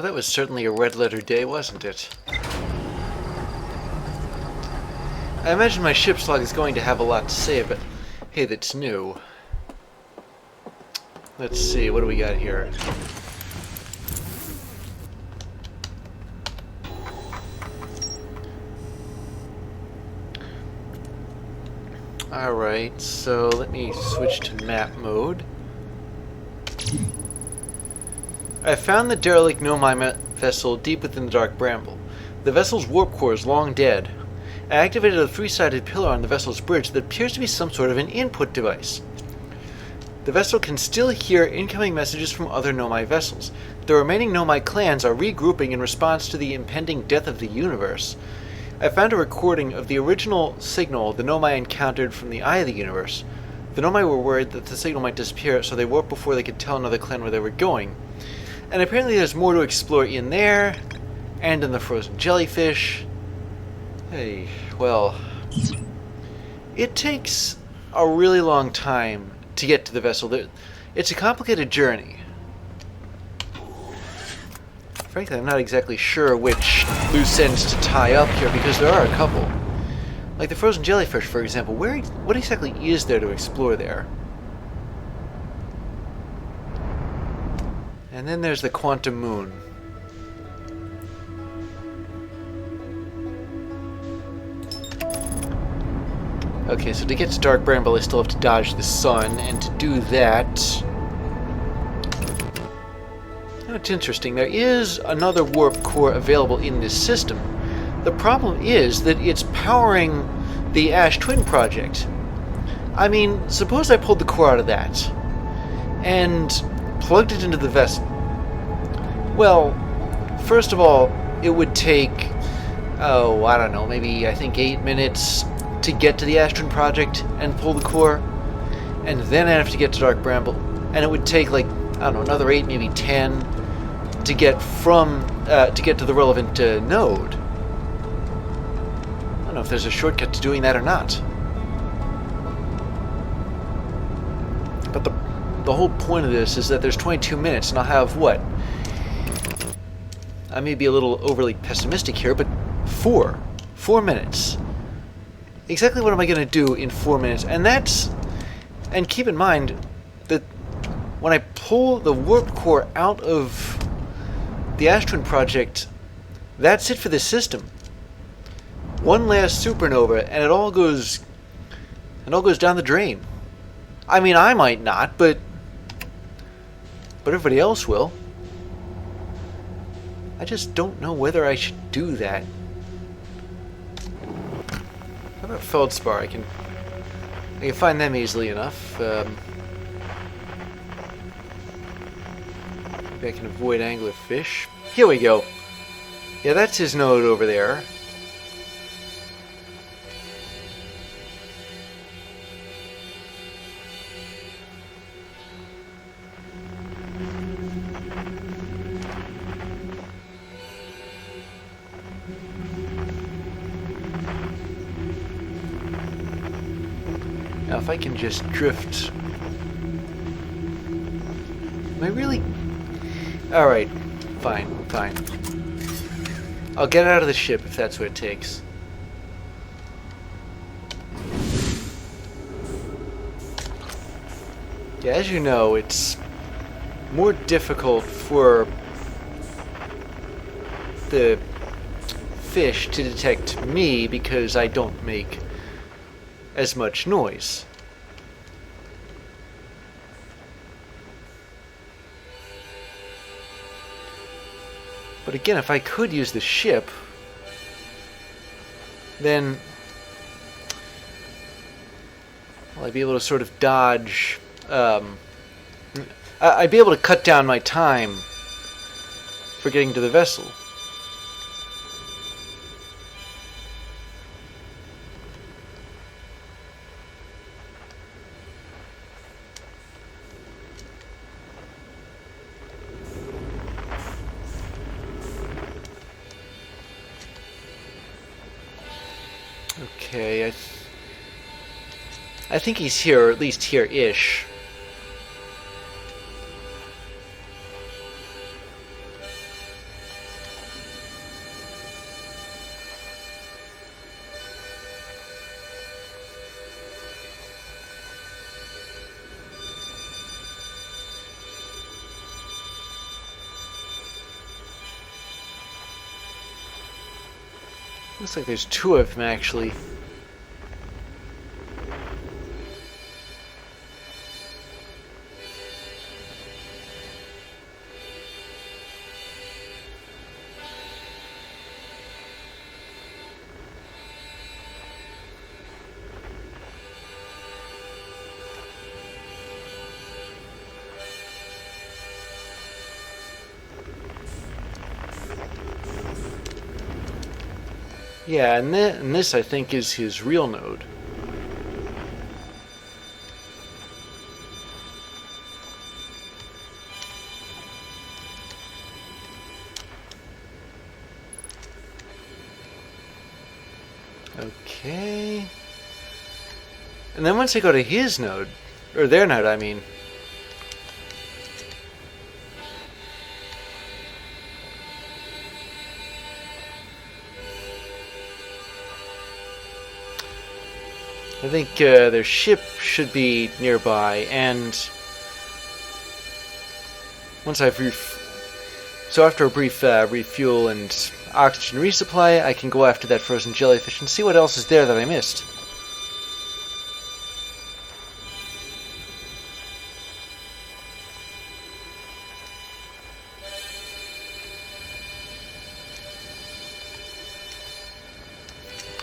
Well, that was certainly a red letter day, wasn't it? I imagine my ship's log is going to have a lot to say, but hey, that's new. Let's see, what do we got here? Alright, so let me switch to map mode. I found the derelict Nomai vessel deep within the dark bramble. The vessel's warp core is long dead. I activated a three-sided pillar on the vessel's bridge that appears to be some sort of an input device. The vessel can still hear incoming messages from other Nomai vessels. The remaining Nomai clans are regrouping in response to the impending death of the universe. I found a recording of the original signal the Nomai encountered from the Eye of the Universe. The Nomai were worried that the signal might disappear, so they warped before they could tell another clan where they were going. And apparently there's more to explore in there, and in the frozen jellyfish. Hey, well, it takes a really long time to get to the vessel. It's a complicated journey. Frankly, I'm not exactly sure which loose ends to tie up here, because there are a couple. Like the frozen jellyfish, for example. What exactly is there to explore there? And then there's the quantum moon. Okay, so to get to Dark Bramble, I still have to dodge the sun, and to do that... Oh, it's interesting. There is another warp core available in this system. The problem is that it's powering the Ash Twin project. I mean, suppose I pulled the core out of that, and plugged it into the vessel. Well, first of all, it would take, oh, I don't know, maybe I think 8 minutes to get to the Ash Twin project and pull the core, and then I have to get to Dark Bramble, and it would take like, I don't know, another 8, maybe 10 to get to the relevant node. I don't know if there's a shortcut to doing that or not. But the whole point of this is that there's 22 minutes, and I'll have, what? I may be a little overly pessimistic here, but 4 minutes. Exactly what am I going to do in 4 minutes? And keep in mind that when I pull the warp core out of the Ash Twin project, that's it for this system. One last supernova, and it all goes down the drain. I mean, I might not, but everybody else will. I just don't know whether I should do that. How about feldspar? I can find them easily enough. Maybe I can avoid anglerfish. Here we go. Yeah, that's his node over there. Now, if I can just drift... Am I really... Alright, fine. I'll get out of the ship if that's what it takes. Yeah, as you know, it's more difficult for the fish to detect me because I don't make as much noise. But again, if I could use the ship, then well, I'd be able to sort of dodge. I'd be able to cut down my time for getting to the vessel. Okay, I think he's here, or at least here-ish. Looks like there's two of them, actually. Yeah, and this, I think, is his real node. Okay. And then once I go to his node, or their node, I mean, I think their ship should be nearby, and once I've so after a brief refuel and oxygen resupply, I can go after that frozen jellyfish and see what else is there that I missed.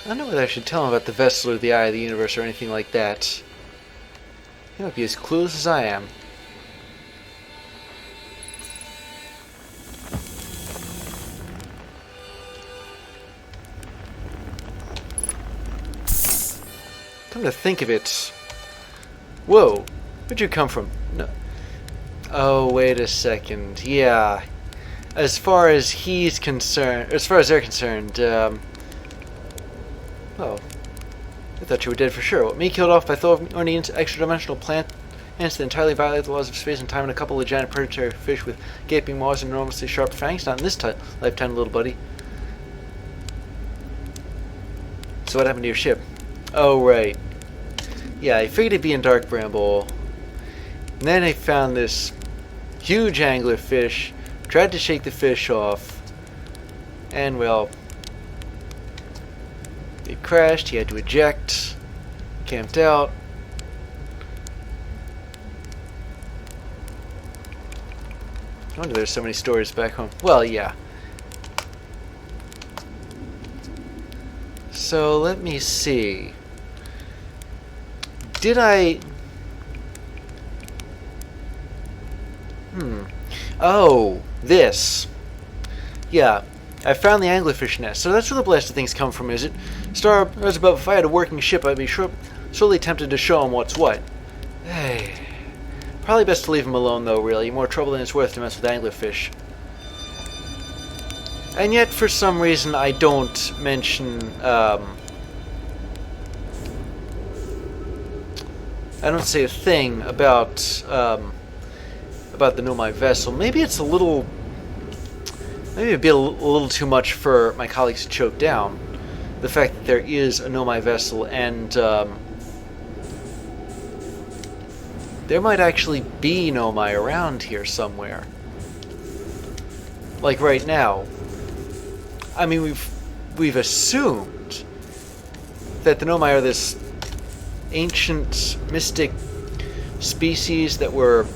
I don't know whether I should tell him about the vessel or the eye of the universe or anything like that. He might be as clueless as I am. Come to think of it... Whoa! Where'd you come from? No. Oh, wait a second. Yeah. As far as he's concerned... As far as they're concerned, Oh. I thought you were dead for sure. What, me killed off by thorny extra-dimensional plant ants that entirely violate the laws of space and time, and a couple of giant predatory fish with gaping maws and enormously sharp fangs? Not in this lifetime, little buddy. So what happened to your ship? Oh, right. Yeah, I figured it'd be in Dark Bramble. And then I found this huge anglerfish, tried to shake the fish off, and, well... it crashed, he had to eject, camped out. I wonder there's so many stories back home. Well, yeah. So, let me see. Did I... Oh, this. Yeah. I found the anglerfish nest, so that's where the blasted things come from, is it? Star, as above, if I had a working ship, I'd be sorely tempted to show him what's what. Hey. Probably best to leave him alone, though, really. More trouble than it's worth to mess with anglerfish. And yet, for some reason, I don't mention, I don't say a thing about the Nomai vessel. Maybe it's a little... Maybe it'd be a little too much for my colleagues to choke down. The fact that there is a Nomai vessel, and there might actually be Nomai around here somewhere. Like right now. I mean, we've assumed that the Nomai are this ancient, mystic species that were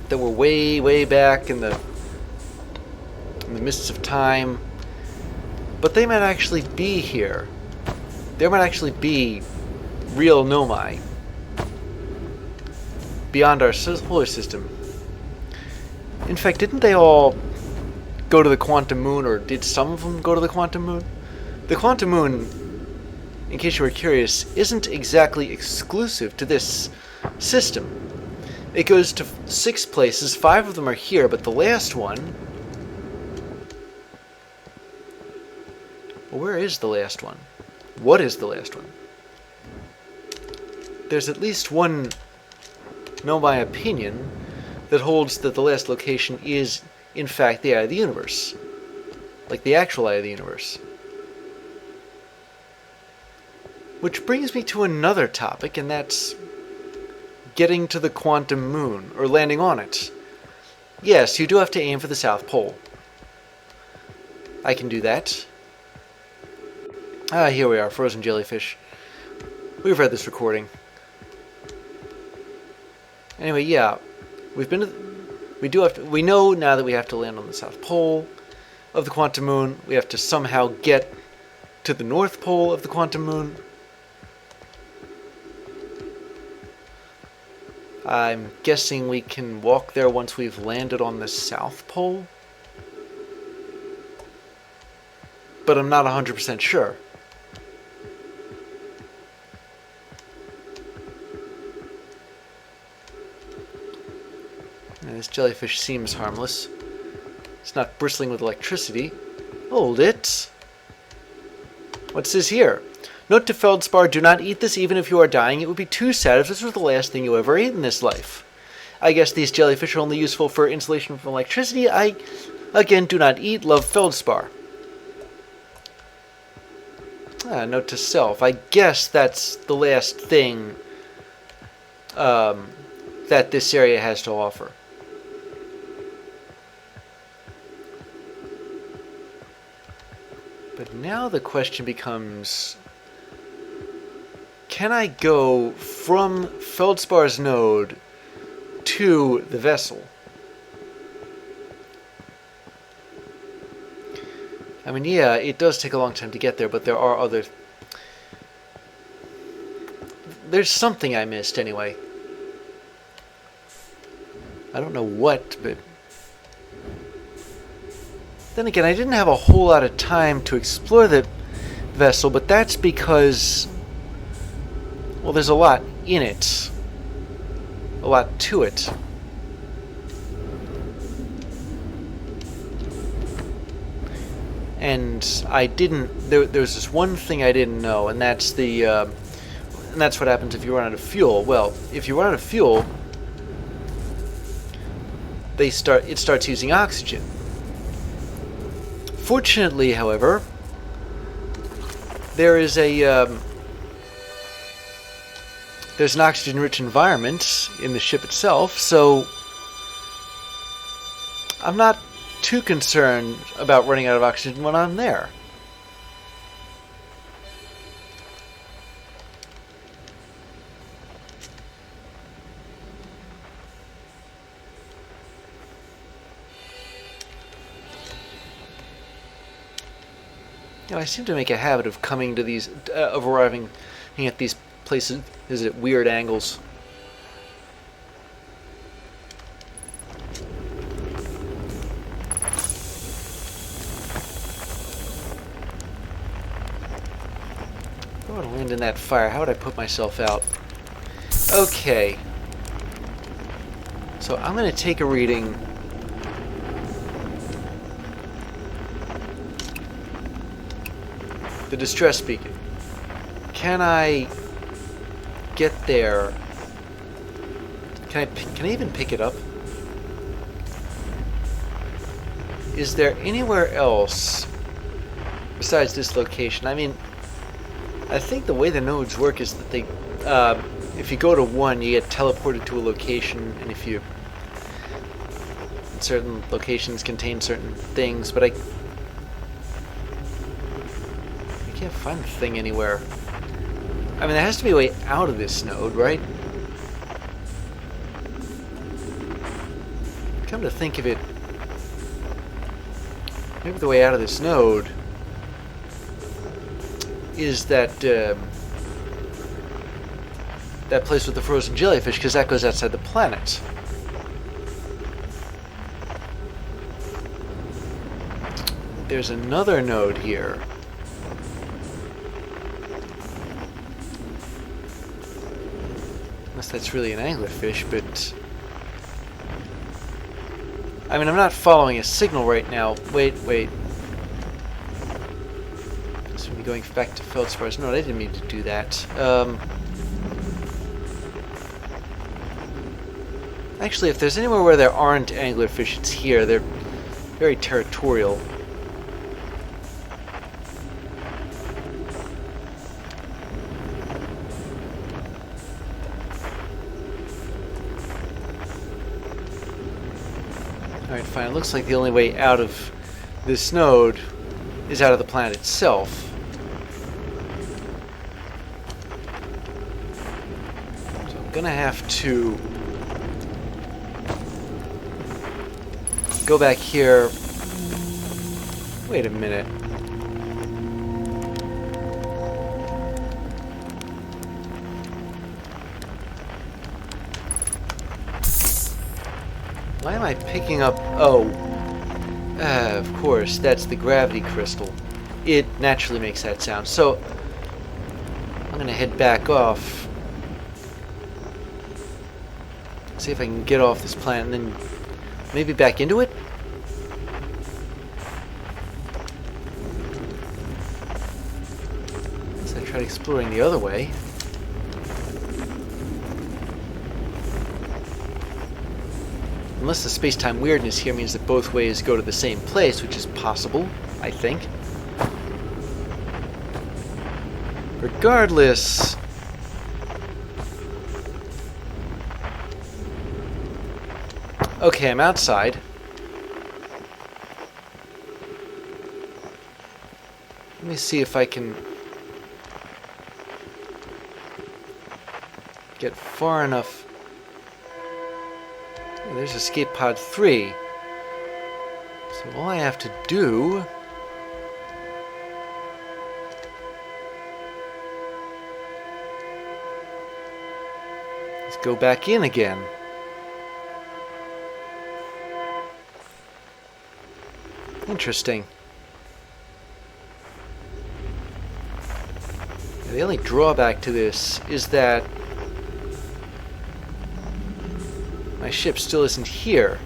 way, way back in the mists of time, but they might actually be here. There might actually be real Nomai beyond our solar system. In fact, didn't they all go to the Quantum Moon, or did some of them go to the Quantum Moon? The Quantum Moon, in case you were curious, isn't exactly exclusive to this system. It goes to 6 places, 5 of them are here, but the last one... Well, where is the last one? What is the last one? There's at least one Nomai opinion that holds that the last location is, in fact, the Eye of the Universe. Like the actual Eye of the Universe. Which brings me to another topic, and that's getting to the Quantum Moon, or landing on it. Yes, you do have to aim for the South Pole. I can do that. Ah, here we are, frozen jellyfish. We've read this recording. Anyway, yeah, we know now that we have to land on the South Pole of the Quantum Moon. We have to somehow get to the North Pole of the Quantum Moon. I'm guessing we can walk there once we've landed on the South Pole. But I'm not 100% sure. And this jellyfish seems harmless. It's not bristling with electricity. Hold it. What's this here? Note to Feldspar, do not eat this even if you are dying. It would be too sad if this was the last thing you ever ate in this life. I guess these jellyfish are only useful for insulation from electricity. I, again, do not eat. Love, Feldspar. Note to self. I guess that's the last thing that this area has to offer. But now the question becomes, can I go from Feldspar's node to the vessel? I mean, yeah, it does take a long time to get there, but there are other... There's something I missed, anyway. I don't know what, but... Then again, I didn't have a whole lot of time to explore the vessel, but that's because... Well, there's a lot in it. A lot to it. And I didn't... There was this one thing I didn't know, and that's the... and that's what happens if you run out of fuel. Well, if you run out of fuel, it starts using oxygen. Fortunately, however, there's an oxygen-rich environment in the ship itself, so I'm not too concerned about running out of oxygen when I'm there. You know, I seem to make a habit of coming to these, of arriving at these places at weird angles. If I want to land in that fire, how would I put myself out? Okay. So I'm going to take a reading. The distress beacon. Can I get there? Can I even pick it up? Is there anywhere else besides this location? I mean, I think the way the nodes work is that they, if you go to one, you get teleported to a location, and if you, certain locations contain certain things, but I can't find the thing anywhere. I mean, there has to be a way out of this node, right? Come to think of it, maybe the way out of this node is that that place with the frozen jellyfish, because that goes outside the planet. There's another node here. Unless that's really an anglerfish, but... I mean, I'm not following a signal right now. Wait. So we're going back to Feldspar's node. I didn't mean to do that. Actually, if there's anywhere where there aren't anglerfish, it's here. They're very territorial. Alright, fine. It looks like the only way out of this node is out of the planet itself. gonna have to go back here. Wait a minute. Why am I picking up... Oh. Of course, that's the gravity crystal. It naturally makes that sound. So, I'm gonna head back off. See if I can get off this planet and then maybe back into it? Unless I tried exploring the other way. Unless the space-time weirdness here means that both ways go to the same place, which is possible, I think. Regardless... Okay, I'm outside. Let me see if I can get far enough. Oh, there's escape pod 3. So all I have to do is go back in again. Interesting. And the only drawback to this is that my ship still isn't here.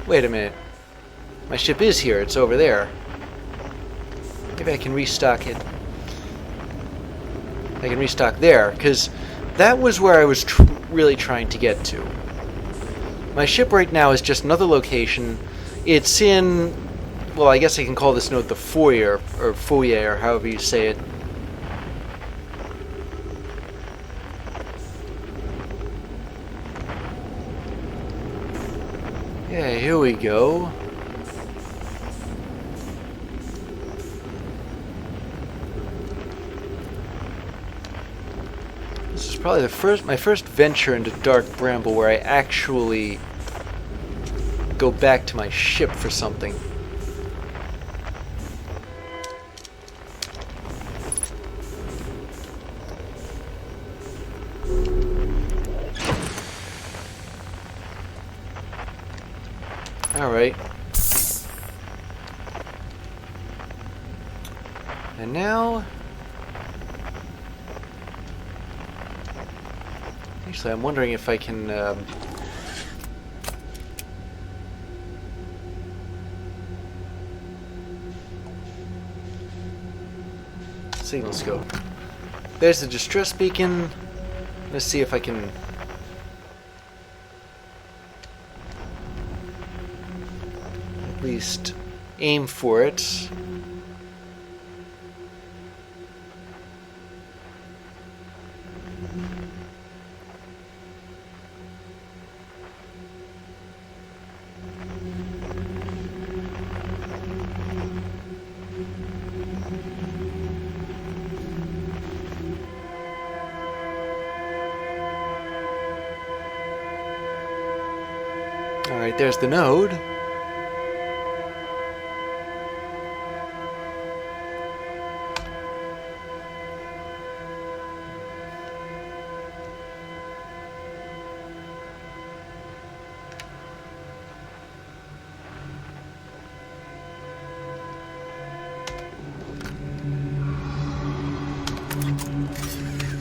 Wait a minute. My ship is here. It's over there. Maybe I can restock it. I can restock there, because that was where I was really trying to get to. My ship right now is just another location. It's in, well, I guess I can call this node the foyer, or however you say it. Yeah, here we go. This is probably my first venture into Dark Bramble where I actually go back to my ship for something. Alright. And now... Actually, I'm wondering if I can... Signal scope. There's the distress beacon. Let's see if I can... at least aim for it. Alright, there's the node.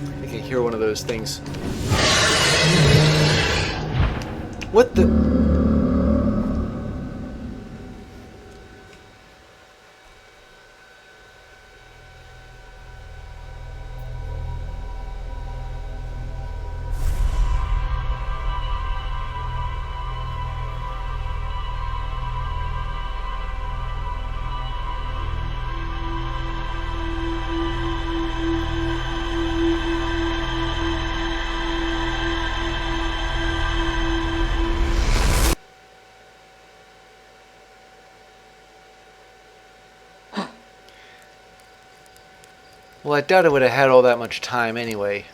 I think I hear one of those things. What the... Well, I doubt it would have had all that much time anyway.